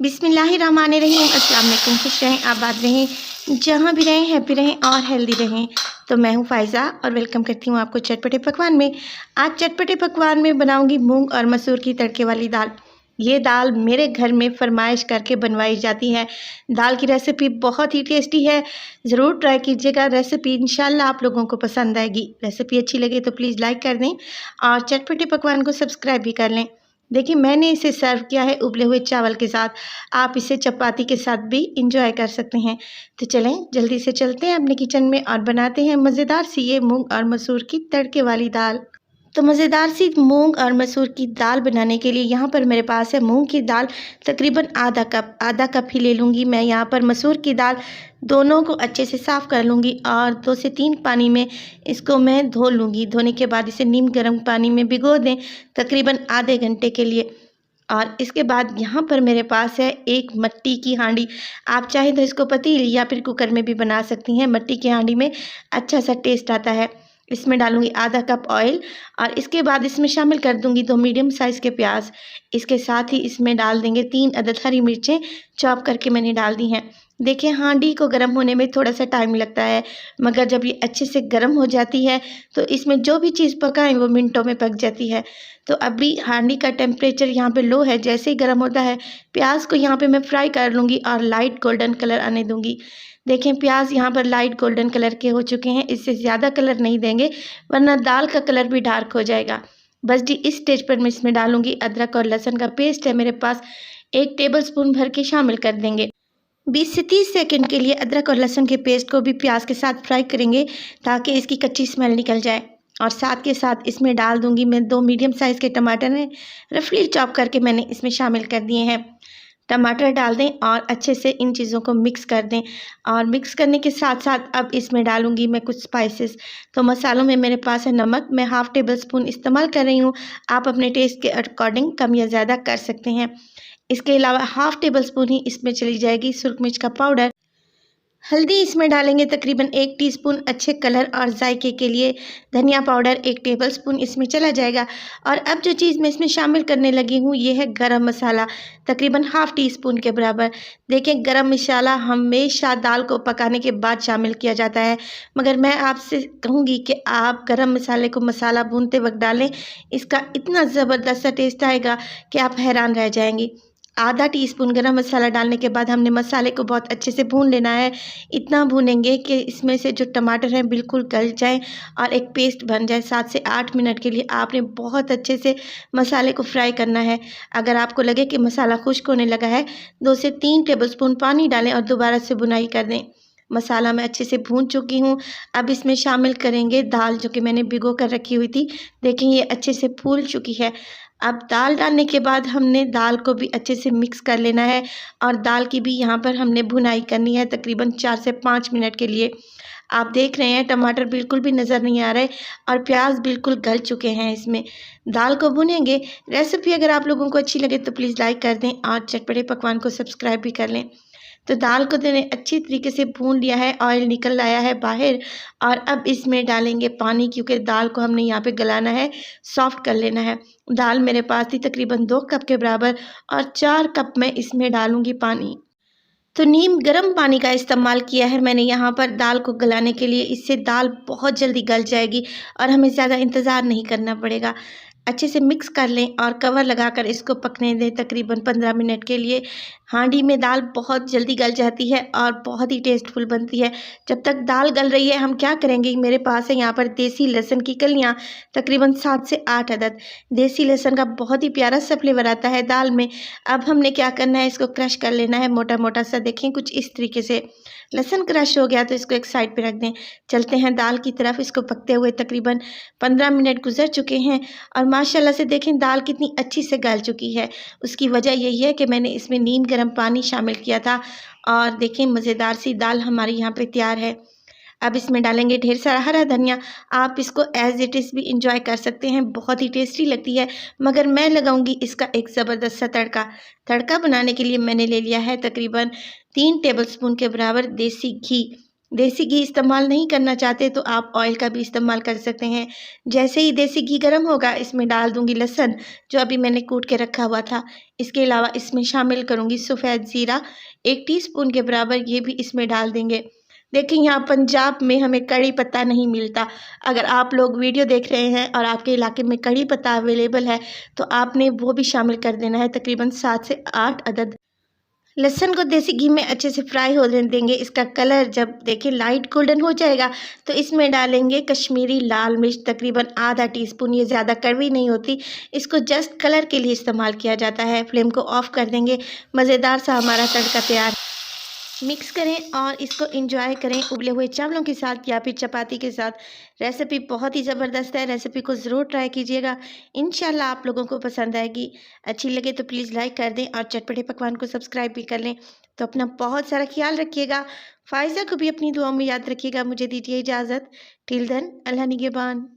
बिस्मिल्लाहिर्रहमानिर्रहीम। अस्सलाम वालेकुम। खुश रहें, आबाद रहें, जहाँ भी रहें हैप्पी रहें और हेल्दी रहें। तो मैं हूँ फ़ायज़ा और वेलकम करती हूँ आपको चटपटे पकवान में। आज चटपटे पकवान में बनाऊँगी मूंग और मसूर की तड़के वाली दाल। ये दाल मेरे घर में फरमाइश करके बनवाई जाती है। दाल की रेसिपी बहुत ही टेस्टी है, ज़रूर ट्राई कीजिएगा। रेसिपी इंशाल्लाह आप लोगों को पसंद आएगी। रेसिपी अच्छी लगे तो प्लीज़ लाइक कर दें और चटपटे पकवान को सब्सक्राइब भी कर लें। देखिए, मैंने इसे सर्व किया है उबले हुए चावल के साथ। आप इसे चपाती के साथ भी इंजॉय कर सकते हैं। तो चलें जल्दी से चलते हैं अपने किचन में और बनाते हैं मज़ेदार सी ये मूंग और मसूर की तड़के वाली दाल। तो मज़ेदार सी मूंग और मसूर की दाल बनाने के लिए यहाँ पर मेरे पास है मूंग की दाल तकरीबन आधा कप ही ले लूँगी। मैं यहाँ पर मसूर की दाल दोनों को अच्छे से साफ़ कर लूँगी और 2 से 3 पानी में इसको मैं धो लूँगी। धोने के बाद इसे नीम गर्म पानी में भिगो दें तकरीबन आधे घंटे के लिए। और इसके बाद यहाँ पर मेरे पास है एक मट्टी की हांडी। आप चाहें तो इसको पतीली या फिर कुकर में भी बना सकती हैं। मट्टी की हांडी में अच्छा सा टेस्ट आता है। इसमें डालूँगी आधा कप ऑयल और इसके बाद इसमें शामिल कर दूँगी 2 मीडियम साइज़ के प्याज। इसके साथ ही इसमें डाल देंगे 3 अदद हरी मिर्चें चॉप करके मैंने डाल दी हैं। देखिए, हांडी को गर्म होने में थोड़ा सा टाइम लगता है, मगर जब ये अच्छे से गर्म हो जाती है तो इसमें जो भी चीज़ पकाएं वो मिनटों में पक जाती है। तो अभी हांडी का टेम्परेचर यहाँ पे लो है। जैसे ही गर्म होता है प्याज को यहाँ पे मैं फ्राई कर लूँगी और लाइट गोल्डन कलर आने दूँगी। देखें, प्याज यहाँ पर लाइट गोल्डन कलर के हो चुके हैं। इससे ज़्यादा कलर नहीं देंगे वरना दाल का कलर भी डार्क हो जाएगा। बस जी इस स्टेज पर मैं इसमें डालूँगी अदरक और लहसुन का पेस्ट है मेरे पास, 1 टेबलस्पून भर के शामिल कर देंगे। 20 से 30 सेकंड के लिए अदरक और लहसुन के पेस्ट को भी प्याज के साथ फ्राई करेंगे ताकि इसकी कच्ची स्मेल निकल जाए। और साथ के साथ इसमें डाल दूंगी मैं 2 मीडियम साइज़ के टमाटर हैं, रफली चॉप करके मैंने इसमें शामिल कर दिए हैं। टमाटर डाल दें और अच्छे से इन चीज़ों को मिक्स कर दें। और मिक्स करने के साथ साथ अब इसमें डालूंगी मैं कुछ स्पाइसेस। तो मसालों में मेरे पास है नमक, मैं हाफ़ टेबल स्पून इस्तेमाल कर रही हूँ। आप अपने टेस्ट के अकॉर्डिंग कम या ज़्यादा कर सकते हैं। इसके अलावा हाफ़ टेबल स्पून ही इसमें चली जाएगी सुरख मिर्च का पाउडर। हल्दी इसमें डालेंगे तकरीबन 1 टीस्पून अच्छे कलर और जायके के लिए। धनिया पाउडर 1 टेबलस्पून इसमें चला जाएगा। और अब जो चीज़ मैं इसमें शामिल करने लगी हूँ ये है गरम मसाला, तकरीबन हाफ़ टी स्पून के बराबर। देखें, गरम मसाला हमेशा दाल को पकाने के बाद शामिल किया जाता है, मगर मैं आपसे कहूँगी कि आप गरम मसाले को मसाला भूनते वक्त डालें। इसका इतना ज़बरदस्त सा टेस्ट आएगा कि आप हैरान रह जाएंगी। आधा टीस्पून गरम मसाला डालने के बाद हमने मसाले को बहुत अच्छे से भून लेना है। इतना भूनेंगे कि इसमें से जो टमाटर हैं बिल्कुल गल जाएं और एक पेस्ट बन जाए। 7 से 8 मिनट के लिए आपने बहुत अच्छे से मसाले को फ्राई करना है। अगर आपको लगे कि मसाला खुश्क होने लगा है, 2 से 3 टेबलस्पून पानी डालें और दोबारा से भुनाई कर दें। मसाला मैं अच्छे से भून चुकी हूँ। अब इसमें शामिल करेंगे दाल जो कि मैंने भिगो कर रखी हुई थी। देखें, ये अच्छे से फूल चुकी है। अब दाल डालने के बाद हमने दाल को भी अच्छे से मिक्स कर लेना है और दाल की भी यहाँ पर हमने भुनाई करनी है तकरीबन 4 से 5 मिनट के लिए। आप देख रहे हैं टमाटर बिल्कुल भी नज़र नहीं आ रहे और प्याज बिल्कुल गल चुके हैं। इसमें दाल को भुनेंगे। रेसिपी अगर आप लोगों को अच्छी लगे तो प्लीज़ लाइक कर दें और चटपटे पकवान को सब्सक्राइब भी कर लें। तो दाल को मैंने अच्छी तरीके से भून लिया है, ऑयल निकल आया है बाहर। और अब इसमें डालेंगे पानी, क्योंकि दाल को हमने यहाँ पे गलाना है, सॉफ्ट कर लेना है। दाल मेरे पास थी तकरीबन 2 कप के बराबर और 4 कप मैं इसमें डालूँगी पानी। तो नीम गर्म पानी का इस्तेमाल किया है मैंने यहाँ पर दाल को गलाने के लिए। इससे दाल बहुत जल्दी गल जाएगी और हमें ज़्यादा इंतज़ार नहीं करना पड़ेगा। अच्छे से मिक्स कर लें और कवर लगाकर इसको पकने दें तकरीबन 15 मिनट के लिए। हांडी में दाल बहुत जल्दी गल जाती है और बहुत ही टेस्टफुल बनती है। जब तक दाल गल रही है हम क्या करेंगे, मेरे पास है यहाँ पर देसी लहसुन की कलियाँ, तकरीबन 7 से 8 अदद। देसी लहसुन का बहुत ही प्यारा सा फ्लेवर आता है दाल में। अब हमने क्या करना है, इसको क्रश कर लेना है मोटा मोटा सा। देखें, कुछ इस तरीके से लहसुन क्रश हो गया तो इसको एक साइड पे रख दें। चलते हैं दाल की तरफ। इसको पकते हुए तकरीबन 15 मिनट गुजर चुके हैं और माशाल्लाह से देखें दाल कितनी अच्छी से गल चुकी है। उसकी वजह यही है कि मैंने इसमें नीम गर्म पानी शामिल किया था। और देखें, मज़ेदार सी दाल हमारी यहाँ पे तैयार है। अब इसमें डालेंगे ढेर सारा हरा धनिया। आप इसको एज़ इट इज़ भी इंजॉय कर सकते हैं, बहुत ही टेस्टी लगती है। मगर मैं लगाऊंगी इसका एक ज़बरदस्त सा तड़का। तड़का बनाने के लिए मैंने ले लिया है तकरीबन 3 टेबलस्पून के बराबर देसी घी। देसी घी इस्तेमाल नहीं करना चाहते तो आप ऑयल का भी इस्तेमाल कर सकते हैं। जैसे ही देसी घी गर्म होगा इसमें डाल दूँगी लहसुन जो अभी मैंने कूट के रखा हुआ था। इसके अलावा इसमें शामिल करूँगी सफ़ेद ज़ीरा 1 टीस्पून के बराबर, ये भी इसमें डाल देंगे। देखिए यहाँ पंजाब में हमें कड़ी पत्ता नहीं मिलता। अगर आप लोग वीडियो देख रहे हैं और आपके इलाके में कड़ी पत्ता अवेलेबल है तो आपने वो भी शामिल कर देना है, तकरीबन 7 से 8 अदद। लहसुन को देसी घी में अच्छे से फ्राई होने देंगे। इसका कलर जब देखिए लाइट गोल्डन हो जाएगा तो इसमें डालेंगे कश्मीरी लाल मिर्च तकरीबन आधा टीस्पून। ये ज़्यादा कड़वी नहीं होती, इसको जस्ट कलर के लिए इस्तेमाल किया जाता है। फ्लेम को ऑफ कर देंगे। मज़ेदार सा हमारा तड़का तैयार। मिक्स करें और इसको एंजॉय करें उबले हुए चावलों के साथ या फिर चपाती के साथ। रेसिपी बहुत ही ज़बरदस्त है, रेसिपी को ज़रूर ट्राई कीजिएगा। इंशाल्लाह आप लोगों को पसंद आएगी। अच्छी लगे तो प्लीज़ लाइक कर दें और चटपटे पकवान को सब्सक्राइब भी कर लें। तो अपना बहुत सारा ख्याल रखिएगा। फ़ायज़ा को भी अपनी दुआओं में याद रखिएगा। मुझे दीजिए इजाज़त। टिल देन, अल्लाह निगहबान।